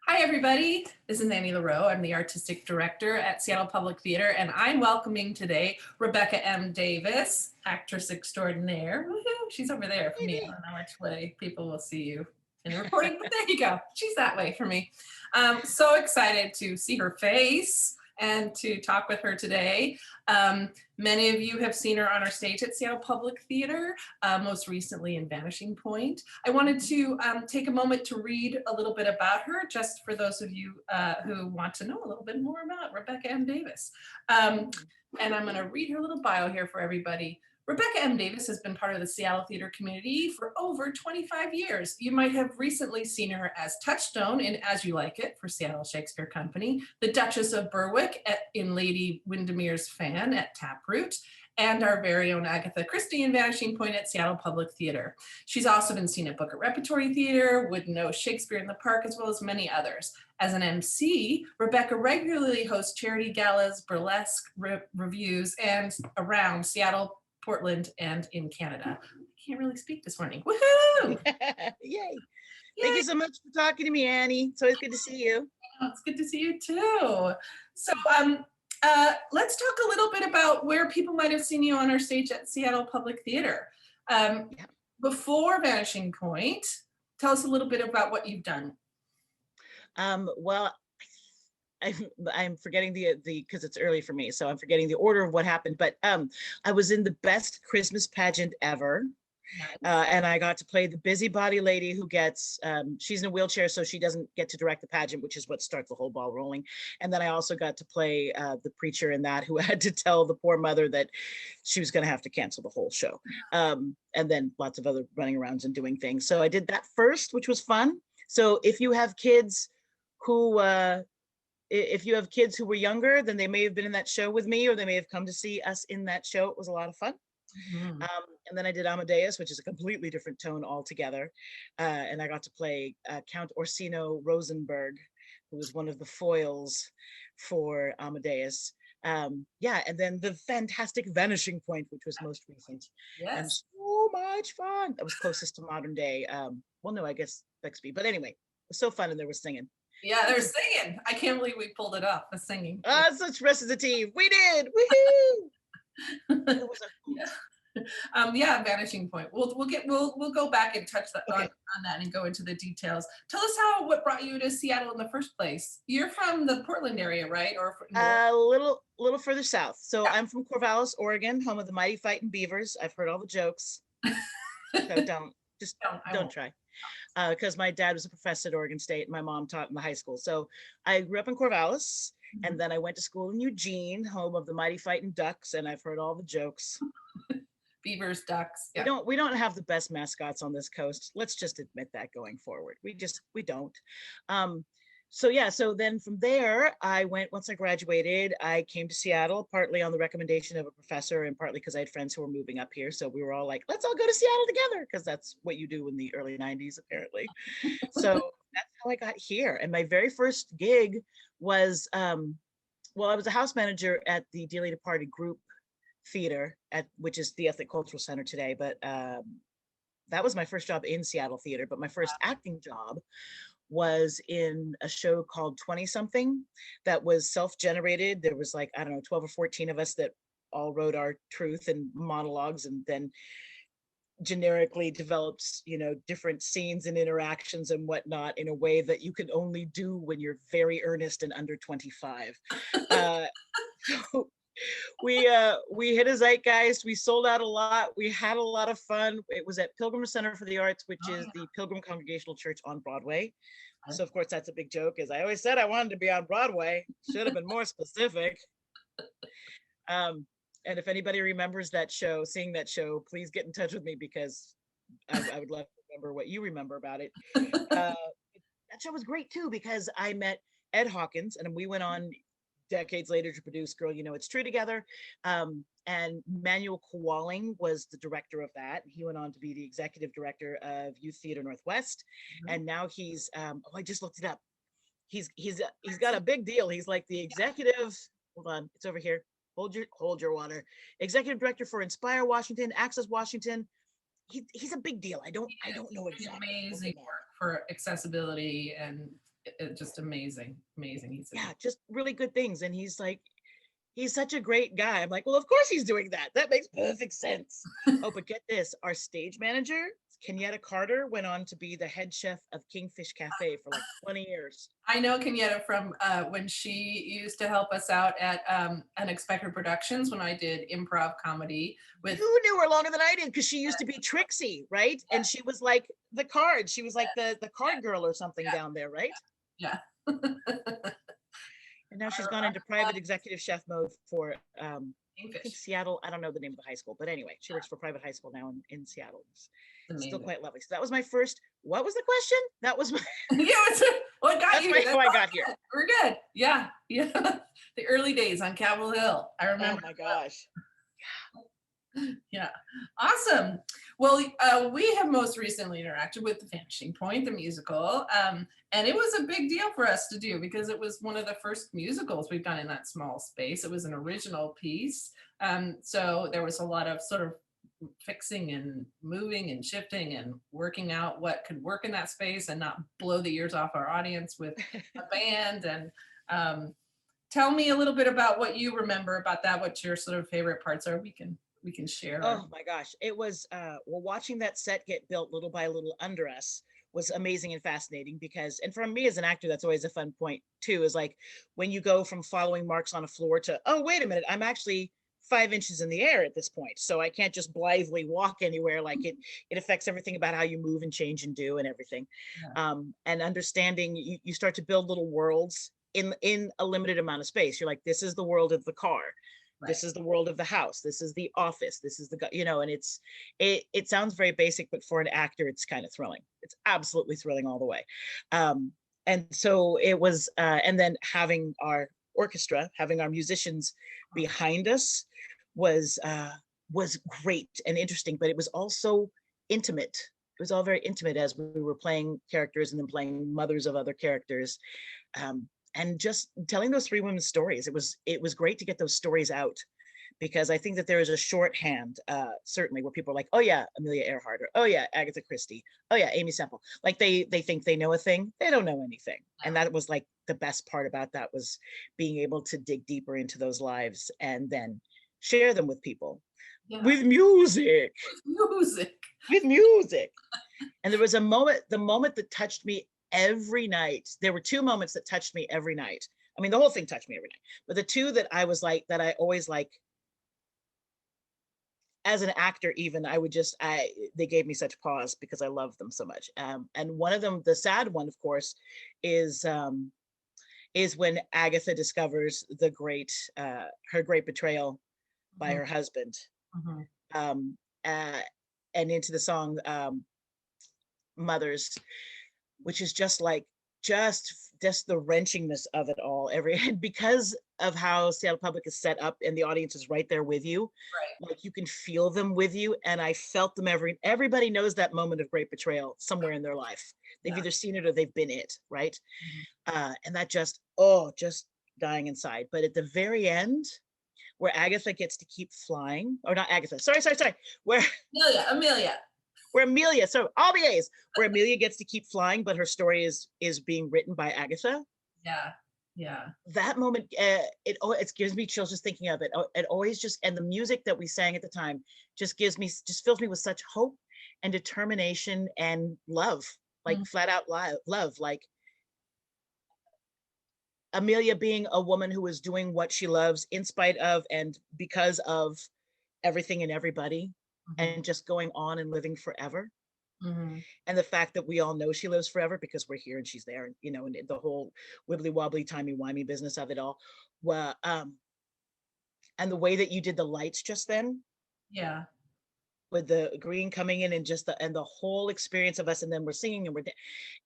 Hi, everybody. This is Annie Lareau. I'm the artistic director at Seattle Public Theater, and I'm welcoming today Rebecca M. Davis, actress extraordinaire. Woohoo! She's over there for me. I don't know which way people will see you in the recording, but there you go. She's that way for me. So excited to see her face and to talk with her today. Many of you have seen her on our stage at Seattle Public Theater, most recently in Vanishing Point. I wanted to take a moment to read a little bit about her, just for those of you who want to know a little bit more about Rebecca M. Davis. And I'm going to read her little bio here for everybody. Rebecca M. Davis has been part of the Seattle theater community for over 25 years. You might have recently seen her as Touchstone in As You Like It for Seattle Shakespeare Company, the Duchess of Berwick in Lady Windermere's Fan at Taproot, and our very own Agatha Christie in Vanishing Point at Seattle Public Theater. She's also been seen at Booker Repertory Theater, Would Know Shakespeare in the Park, as well as many others. As an MC, Rebecca regularly hosts charity galas, burlesque reviews, and around Seattle, Portland, and in Canada. I can't really speak this morning. Woohoo! Yay. Thank you so much for talking to me, Annie. It's always good to see you. Oh, it's good to see you too. So let's talk a little bit about where people might have seen you on our stage at Seattle Public Theater. Before Vanishing Point, tell us a little bit about what you've done. Well, I'm forgetting the because it's early for me, so I'm forgetting the order of what happened. But I was in the best Christmas pageant ever. Nice. And I got to play the busybody lady who gets, she's in a wheelchair, so she doesn't get to direct the pageant, which is what starts the whole ball rolling. And then I also got to play the preacher in that, who had to tell the poor mother that she was going to have to cancel the whole show. And then lots of other running arounds and doing things. So I did that first, which was fun. So if you have kids who, were younger, then they may have been in that show with me, or they may have come to see us in that show. It was a lot of fun. Mm-hmm. And then I did Amadeus, which is a completely different tone altogether. And I got to play Count Orsino Rosenberg, who was one of the foils for Amadeus. And then the fantastic Vanishing Point, which was most recent. Yes. And so much fun. That was closest to modern day. Well, no, I guess Bixby. But anyway, it was so fun, and there was singing. Yeah, they're singing. I can't believe we pulled it off, the singing. Such rest of the team. We did. Woohoo! It was a Vanishing Point. We'll go back and touch that on that and go into the details. Tell us what brought you to Seattle in the first place. You're from the Portland area, right? Or a little further south. So yeah. I'm from Corvallis, Oregon, home of the Mighty Fightin' Beavers. I've heard all the jokes. So don't try. Because my dad was a professor at Oregon State and my mom taught in the high school. So I grew up in Corvallis, and then I went to school in Eugene, home of the Mighty Fightin' Ducks, and I've heard all the jokes. Beavers, ducks. Yeah. We don't have the best mascots on this coast. Let's just admit that going forward. We don't. So then from there, once I graduated, I came to Seattle, partly on the recommendation of a professor and partly because I had friends who were moving up here. So we were all like, let's all go to Seattle together, because that's what you do in the early 90s, apparently. So that's how I got here. And my very first gig was, I was a house manager at the Dearly Departed Group Theater, which is the Ethnic Cultural Center today. But that was my first job in Seattle theater. But my first acting job was in a show called 20 something that was self-generated. There was 12 or 14 of us that all wrote our truth and monologues, and then generically developed, different scenes and interactions and whatnot in a way that you can only do when you're very earnest and under 25. So we hit a zeitgeist. We sold out a lot. We had a lot of fun. It was at Pilgrim Center for the Arts, which is the Pilgrim Congregational Church on Broadway. So of course that's a big joke, as I always said I wanted to be on Broadway. Should have been more specific. And if anybody remembers that show, seeing that show, please get in touch with me, because I would love to remember what you remember about it. That show was great too, because I met Ed Hawkins, and we went on decades later to produce Girl, You Know It's True together. And Manuel Kowalling was the director of that. He went on to be the executive director of Youth Theater Northwest. Mm-hmm. And now he's, I just looked it up. He's got a big deal. He's like the executive, hold on, it's over here. Hold your water. Executive director for Inspire Washington, Access Washington. He's a big deal. I don't know exactly. Amazing work for accessibility and just amazing, amazing. Yeah, just really good things. And he's such a great guy. I'm like, well, of course he's doing that. That makes perfect sense. Oh, but get this, our stage manager, Kenyatta Carter, went on to be the head chef of Kingfish Cafe for like 20 years. I know Kenyatta from when she used to help us out at Unexpected Productions when I did improv comedy with. You knew her longer than I did because she used to be Trixie, right? Yeah. And she was like the card. She was like the card girl or something down there, right? Yeah. And now she's gone into private executive chef mode for I think Kingfish. Seattle. I don't know the name of the high school, but anyway, she works for private high school now in Seattle. It's still Amazing. quite lovely. So that was my first. What was the question? That was my. Yeah, what got That's you? how I got here. We're good. Yeah, yeah. The early days on Capitol Hill. I remember. Oh my gosh. Yeah, awesome. Well, we have most recently interacted with The Vanishing Point, the musical, and it was a big deal for us to do because it was one of the first musicals we've done in that small space. It was an original piece, so there was a lot of sort of fixing and moving and shifting and working out what could work in that space and not blow the ears off our audience with a band. And tell me a little bit about what you remember about that, what your sort of favorite parts are. We can share. Oh my gosh. It was well, watching that set get built little by little under us was amazing and fascinating because, and for me as an actor, that's always a fun point too, is like when you go from following marks on a floor to, oh, wait a minute, I'm actually 5 inches in the air at this point. So I can't just blithely walk anywhere. Like it affects everything about how you move and change and do and everything. Yeah. And understanding, you start to build little worlds in a limited amount of space. You're like, this is the world of the car. Right. This is the world of the house. This is the office. This is the, and it sounds very basic, but for an actor, it's kind of thrilling. It's absolutely thrilling all the way. And so it was, and then having our orchestra, having our musicians behind us was great and interesting, but it was also intimate. It was all very intimate as we were playing characters and then playing mothers of other characters. And just telling those 3 women's stories. It was great to get those stories out because I think that there is a shorthand, certainly, where people are like, oh yeah, Amelia Earhart, or oh yeah, Agatha Christie, oh yeah, Amy Semple. Like they think they know a thing, they don't know anything. And that was like the best part about that, was being able to dig deeper into those lives and then share them with people. Yeah. With music. With music. And there was the moment that touched me every night. There were 2 moments that touched me every night. I mean, the whole thing touched me every night, but the 2 that I was like, that I always like, as an actor, even they gave me such pause because I love them so much. And one of them, the sad one, of course, is when Agatha discovers her great betrayal by her husband. And into the song Mothers, which is just like just the wrenchingness of it all, because of how Seattle Public is set up and the audience is right there with you, right. Like you can feel them with you, and I felt them. Everybody knows that moment of great betrayal somewhere in their life. They've either seen it or they've been it, right? And that just dying inside. But at the very end, where Agatha gets to keep flying, or not Agatha, sorry, where Amelia. Where Amelia, so all the A's, where Amelia gets to keep flying, but her story is being written by Agatha. Yeah. That moment, it gives me chills just thinking of it. It always just, and the music that we sang at the time just fills me with such hope and determination and love, like flat out love, like Amelia being a woman who is doing what she loves in spite of and because of everything and everybody, and just going on and living forever. And the fact that we all know she lives forever because we're here and she's there, and and the whole wibbly wobbly timey-wimey business of it all. Well, and the way that you did the lights just then, with the green coming in and just the whole experience of us, and then we're singing and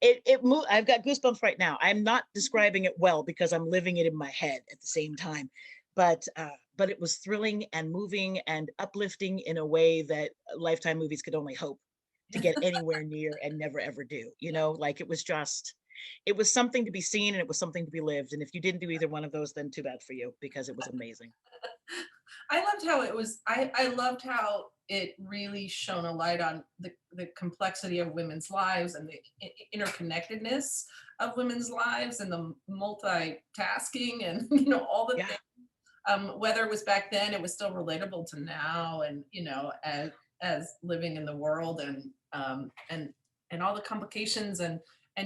it moved. I've got goosebumps right now. I'm not describing it well because I'm living it in my head at the same time, but it was thrilling and moving and uplifting in a way that Lifetime movies could only hope to get anywhere near and never ever do. Like it was something to be seen and it was something to be lived. And if you didn't do either one of those, then too bad for you, because it was amazing. I loved how it was. I loved how it really shone a light on the complexity of women's lives and the interconnectedness of women's lives and the multitasking and all the Yeah. things. Whether it was back then, it was still relatable to now, and as living in the world and all the complications and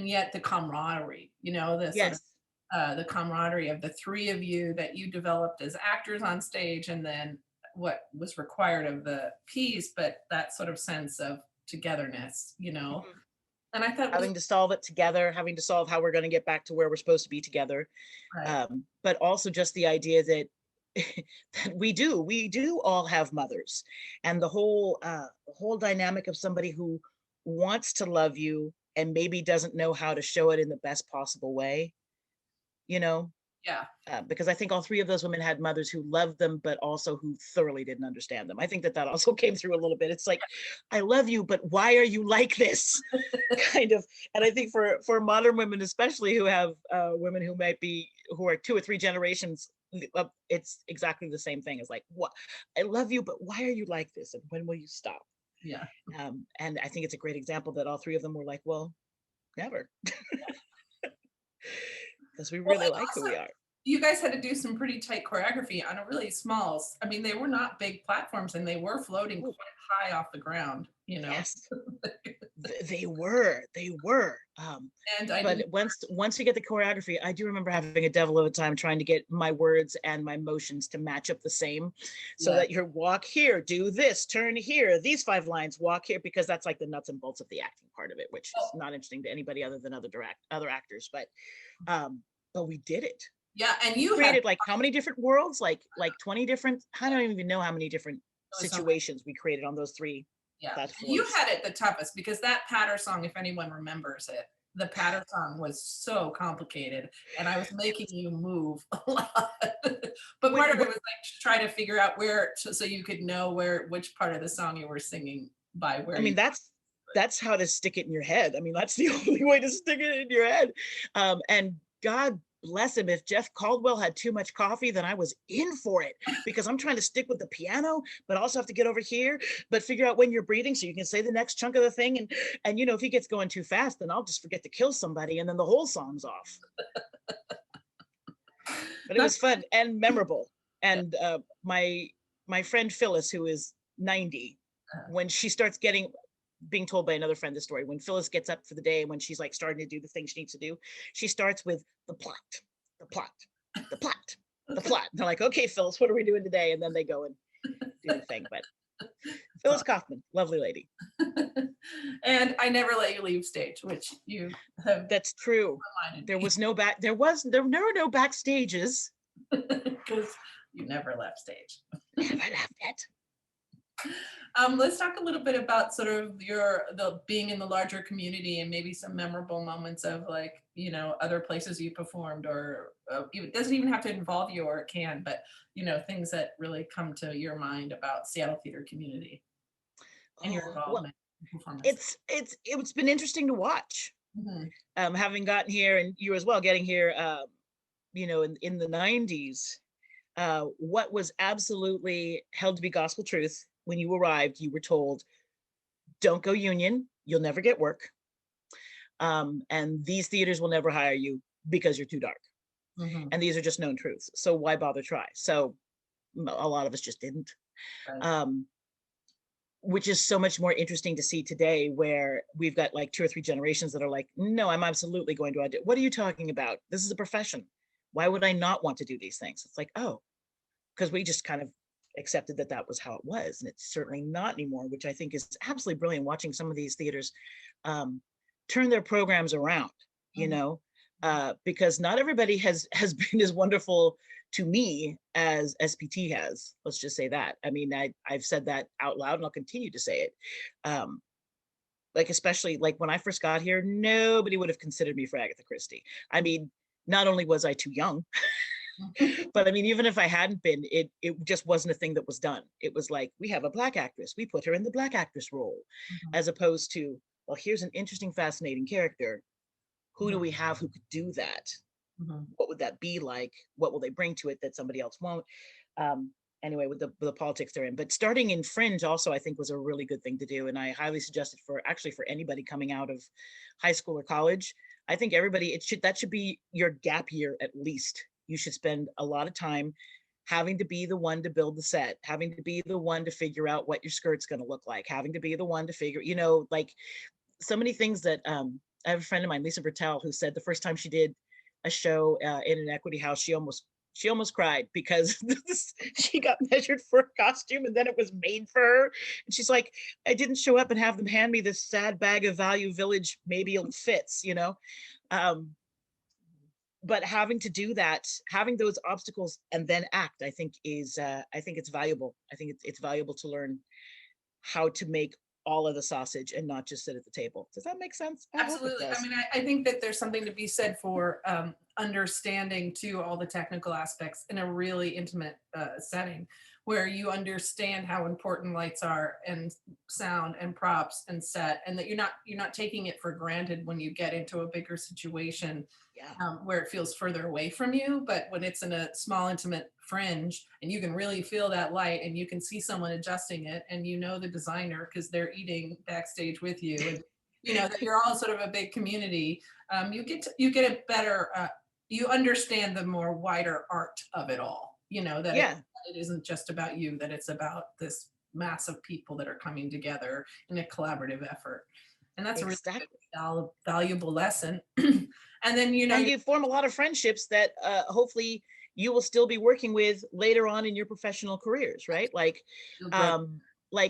yet the camaraderie, the sort of Yes. the camaraderie of the three of you that you developed as actors on stage, and then what was required of the piece, but that sort of sense of togetherness. Mhm. And I thought it was Having to solve it together, having to solve how we're going to get back to where we're supposed to be together. right. But also just the idea that that we do all have mothers, and the whole dynamic of somebody who wants to love you and maybe doesn't know how to show it in the best possible way, you know, Yeah. because I think all three of those women had mothers who loved them, but also who thoroughly didn't understand them. I think that also came through a little bit. It's like, I love you, but why are you like this? Kind of. And I think for modern women, especially who have women who are 2 or 3 generations, it's exactly the same thing. It's like, what? I love you, but why are you like this? And when will you stop? Yeah. And I think it's a great example that all three of them were like, well, never, because we Well, really and like who also, we are. you guys had to do some pretty tight choreography on a really I mean, they were not big platforms and they were floating Oh, quite high off the ground. yes. They were. And I But didn't, once you get the choreography, I do remember having a devil of a time trying to get my words and my motions to match up the same, so yeah, that your walk here, do this, turn here, these 5 lines, walk here, because that's like the nuts and bolts of the acting part of it, which is not interesting to anybody other than other actors. Um, but we did it. yeah, and We you had, it created like how many different worlds? Like 20 different. I don't even know how many different was so situations we created on those 3 yeah, and you platforms. had it the toughest because that patter song, if anyone remembers it, the patter song was so complicated, and I was making you move a lot. But Wait, part of it what? was like to try to figure out where, so you could know which part of the song you were singing by where I mean, you. that's how to stick it in your head. I mean, that's the only way to stick it in your head. And God bless him, if Jeff Caldwell had too much coffee, then I was in for it, because I'm trying to stick with the piano, but also have to get over here, but figure out when you're breathing so you can say the next chunk of the thing. And if he gets going too fast, then I'll just forget to kill somebody, and then the whole song's off. But it Not, was fun and memorable. And my friend Phyllis, who is 90, when she starts being told by another friend the story, when Phyllis gets up for the day, when she's like starting to do the things she needs to do, she starts with the plot, the plot, the plot, the plot. And they're like, okay, Phyllis, what are we doing today? And then they go and do the thing. But Phyllis Kaufman, lovely lady. and I never let you leave stage, which you have That's true. reminded There me was no back. There were no backstages. because you never left stage. Never left it. Let's talk a little bit about sort of the being in the larger community and maybe some memorable moments of like, other places you performed, or it doesn't even have to involve you, or it can, but things that really come to your mind about Seattle theater community and your Oh well, involvement in performance. it's been interesting to watch. Mhm. Having gotten here, and you as well, getting here, in the 90s, what was absolutely held to be gospel truth: when you arrived, you were told, don't go union, you'll never get work. And these theaters will never hire you because you're too dark. Mhm. And these are just known truths. So why bother try? So a lot of us just didn't. Right. Um, which is so much more interesting to see today, where we've got like 2 or 3 generations that are like, no, I'm absolutely going to audition. What are you talking about? This is a profession. Why would I not want to do these things? It's like, oh, because we just kind of accepted that was how it was, and it's certainly not anymore, which I think is absolutely brilliant, watching some of these theaters turn their programs around, you Mhm. know, because not everybody has been as wonderful to me as SPT has. Let's just say that. I mean, I've said that out loud, and I'll continue to say it. Um, like, especially like when I first got here, nobody would have considered me for Agatha Christie. I mean, not only was I too young, but I mean, even if I hadn't been, it just wasn't a thing that was done. It was like, we have a Black actress, we put her in the Black actress role, Mhm. as opposed to, well, here's an interesting, fascinating character. Who do Mhm. we have who could do that? Mhm. What would that be like? What will they bring to it that somebody else won't? anyway, with the politics they're in. But starting in Fringe also, I think, was a really good thing to do. And I highly suggest it for actually for anybody coming out of high school or college. I think everybody, that should be your gap year at least. You should spend a lot of time having to be the one to build the set, having to be the one to figure out what your skirt's going to look like, having to be the one to figure, like so many things that I have a friend of mine, Lisa Bertel, who said the first time she did a show in an equity house, she almost cried because she got measured for a costume and then it was made for her. And she's like, I didn't show up and have them hand me this sad bag of Value Village, maybe it fits, but having to do that, having those obstacles and then act, I think it's valuable. I think it's valuable to learn how to make all of the sausage and not just sit at the table. Does that make sense? Absolutely. I mean, I think that there's something to be said for understanding too all the technical aspects in a really intimate setting where you understand how important lights are and sound and props and set, and that you're not taking it for granted when you get into a bigger situation where it feels further away from you. But when it's in a small intimate Fringe and you can really feel that light and you can see someone adjusting it and the designer because they're eating backstage with you, and that you're all sort of a big community, you get a better you understand the more wider art of it all, that it isn't just about you, that it's about this mass of people that are coming together in a collaborative effort. And that's exactly. a really valuable lesson. And then and you form a lot of friendships that hopefully you will still be working with later on in your professional careers, right? Like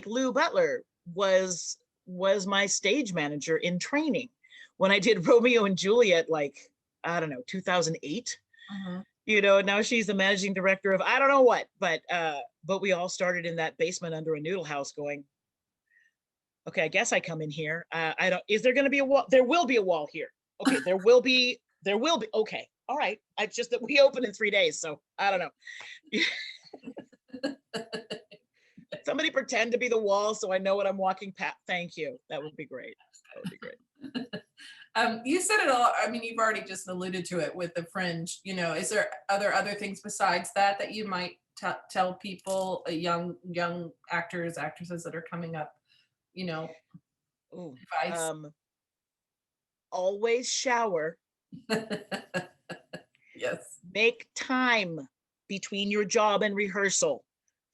Lou Butler was my stage manager in training when I did Romeo and Juliet, like, I don't know, 2008. Now she's the managing director of I don't know what, but we all started in that basement under a noodle house going, okay, I guess I come in here. Is there going to be a wall? There will be a wall here. Okay, there will be. Okay, all right. It's just that we open in 3 days, so I don't know. Somebody pretend to be the wall so I know what I'm walking past. Thank you. That would be great. That would be great. You said it all. I mean, you've already just alluded to it with the Fringe. Is there other things besides that you might tell people, young actors, actresses that are coming up? Advice. Always shower. Yes. Make time between your job and rehearsal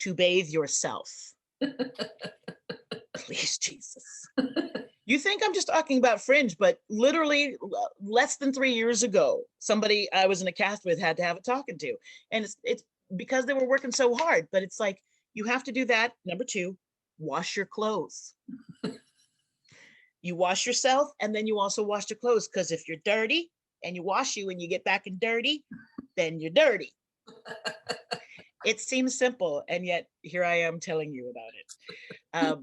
to bathe yourself. Please, Jesus. You think I'm just talking about Fringe, but literally less than 3 years ago, somebody I was in a cast with had to have a talking to. And it's because they were working so hard, but it's like, you have to do that. Number 2, wash your clothes. You wash yourself and then you also wash your clothes, because if you're dirty and you wash you and you get back in dirty, then you're dirty. It seems simple, and yet here I am telling you about it.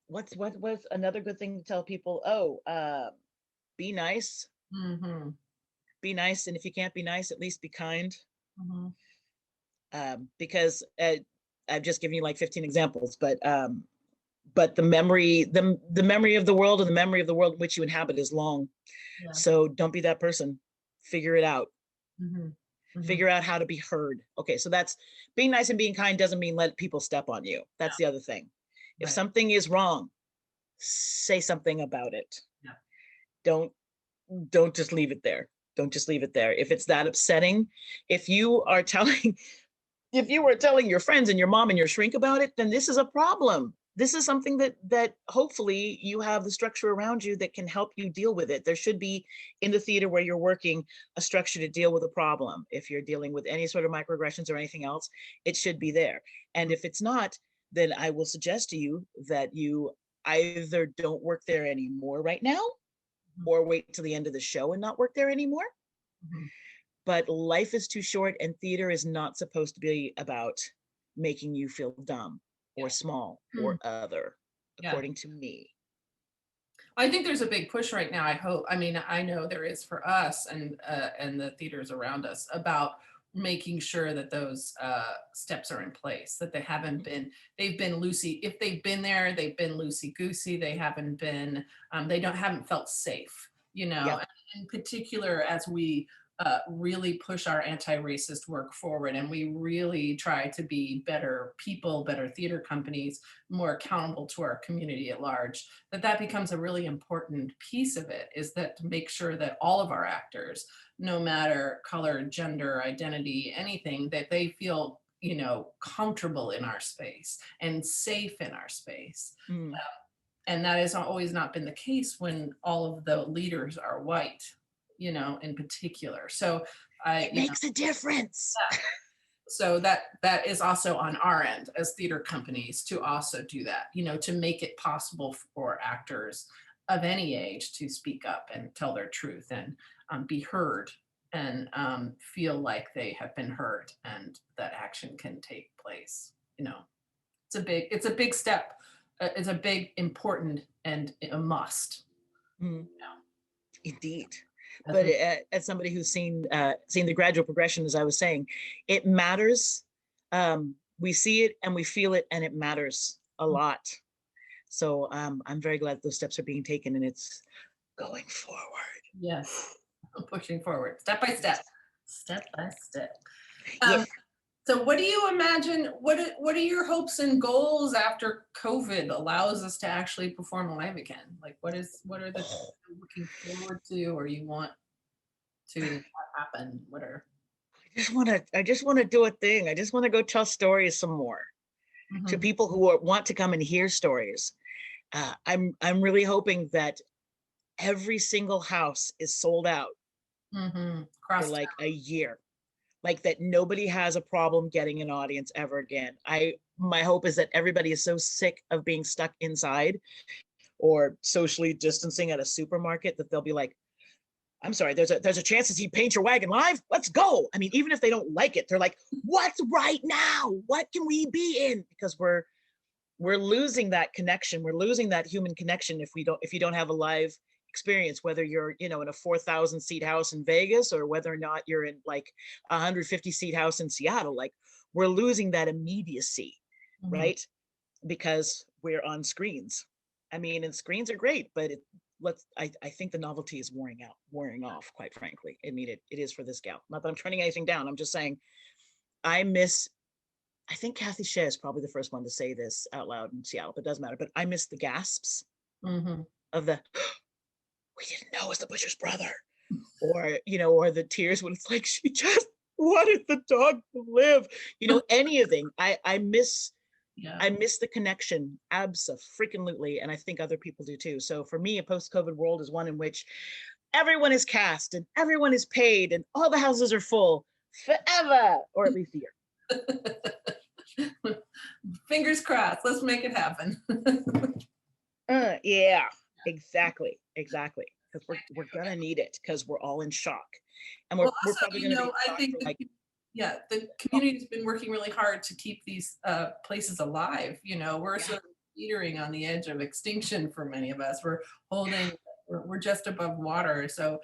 What's another good thing to tell people? Be nice. Be nice, and if you can't be nice, at least be kind. Because I've just given you like 15 examples, but the memory of the world and the memory of the world in which you inhabit is long. Yeah. So don't be that person. Figure it out. Figure out how to be heard. Okay, so that's being nice and being kind doesn't mean let people step on you. That's the other thing. If something is wrong, say something about it. Don't just leave it there. Don't just leave it there. If it's that upsetting, if you were telling your friends and your mom and your shrink about it, then this is a problem. This is something that hopefully you have the structure around you that can help you deal with it. There should be, in the theater where you're working, a structure to deal with a problem. If you're dealing with any sort of microaggressions or anything else, it should be there. And if it's not, then I will suggest to you that you either don't work there anymore right now, or wait till the end of the show and not work there anymore. But life is too short, and theater is not supposed to be about making you feel dumb or small or other, according to me. I think there's a big push right now. I know there is for us and the theaters around us about making sure that those steps are in place, that they've been loosey. If they've been there, they've been loosey-goosey. They haven't been, haven't felt safe, in particular, as we really push our anti-racist work forward, and we really try to be better people, better theater companies, more accountable to our community at large, that becomes a really important piece of it, is that to make sure that all of our actors, no matter color, gender, identity, anything, that they feel, you know, comfortable in our space and safe in our space. Mm. And that has always not been the case when all of the leaders are white, you know, in particular. So It makes a difference. so that is also on our end as theater companies to also do that, you know, to make it possible for actors of any age to speak up and tell their truth and be heard and feel like they have been heard and that action can take place. You know, it's a big step. It's a big, important, and a must. Mm. You know, Indeed. as But we- as somebody who's seen the gradual progression, as I was saying, it matters. We see it and we feel it, and it matters a lot. So I'm very glad those steps are being taken, and it's going forward. yes, pushing forward, step by step, step by step. Yeah. So what do you imagine, what are your hopes and goals after COVID allows us to actually perform live again? Like what are the things you're looking forward to or you want to have happen? What are I just want to do a thing. I just want to go tell stories some more to Mhm, people who want to come and hear stories. I'm really hoping that every single house is sold out for cross like a year, like that nobody has a problem getting an audience ever again. My hope is that everybody is so sick of being stuck inside or socially distancing at a supermarket that they'll be like, I'm sorry, there's a chance to see Paint Your Wagon live. Let's go. I mean, even if they don't like it, they're like, what's right now? What can we be in? Because we're losing that connection. We're losing that human connection if you don't have a live experience, whether you're, you know, in a 4,000 seat house in Vegas or whether or not you're in like a 150 seat house in Seattle. Like we're losing that immediacy, Mhm. right? Because we're on screens. I mean, and screens are great, but I think the novelty is wearing off, quite frankly. I mean, it is for this gal. Not that I'm turning anything down. I'm just saying I think Kathy Shea is probably the first one to say this out loud in Seattle, but it doesn't matter. But I miss the gasps Mhm. of the we didn't know it was the butcher's brother. Or, you know, or the tears when it's like she just wanted the dog to live. You know, anything. I miss Yeah. the connection abso-freaking-lutely, and I think other people do too. So for me, a post-COVID world is one in which everyone is cast and everyone is paid and all the houses are full forever, or at least a year. Fingers crossed. Let's make it happen. Yeah, exactly, because we're gonna need it because we're all in shock, and we're Well, we're also, probably you gonna be know, in I shock think for like yeah, the community's been working really hard to keep these places alive. You know, we're yeah. sort of teetering on the edge of extinction for many of us. We're just above water. So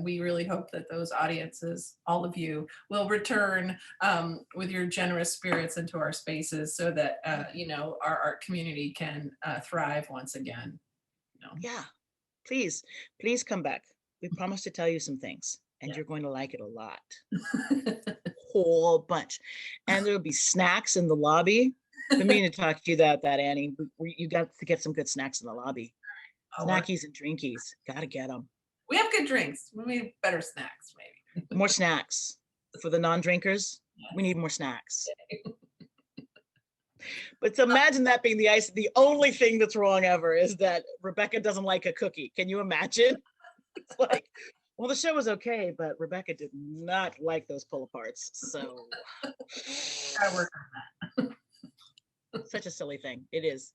we really hope that those audiences, all of you, will return with your generous spirits into our spaces so that, you know, our art community can thrive once again. You know? Yeah, please come back. We promise to tell you some things, and Yeah. you're going to like it a lot. Whole bunch. And there'll be snacks in the lobby. Been meaning to talk to you about that, Annie. You got to get some good snacks in the lobby. Oh, Snackies and drinkies. Gotta get them. we have good drinks. We need better snacks, maybe. More snacks. For the non-drinkers, we Yes. need more snacks. But to imagine that being the ice, the only thing that's wrong ever is that Rebecca doesn't like a cookie. Can you imagine? It's like, well, the show was okay, but Rebecca did not like those pull aparts. So Gotta work such a silly thing. It is.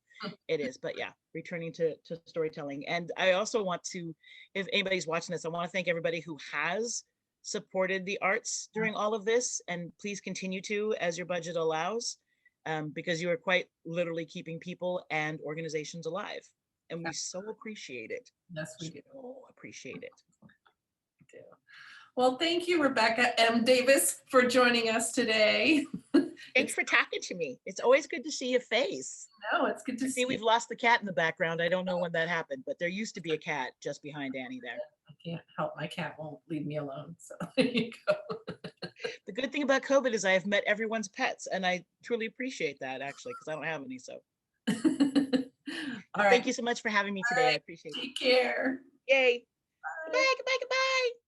It is. But yeah, returning to storytelling. And I also want to, if anybody's watching this, I want to thank everybody who has supported the arts during all of this. And please continue to as your budget allows, because you are quite literally keeping people and organizations alive. And we so appreciate it. Yes, we do. So appreciate it. do. Well, thank you, Rebecca M. Davis, for joining us today. Thanks for talking to me. It's always good to see your face. No, it's good to See, see we've lost the cat in the background. I don't know when that happened, but there used to be a cat just behind Annie there. can't help. My cat won't leave me alone. So there you go. The good thing about COVID is I have met everyone's pets, and I truly appreciate that actually, because I don't have any. So All thank right. you so much for having me today. I appreciate it. Take care. Yay. Bye. Goodbye, goodbye, goodbye.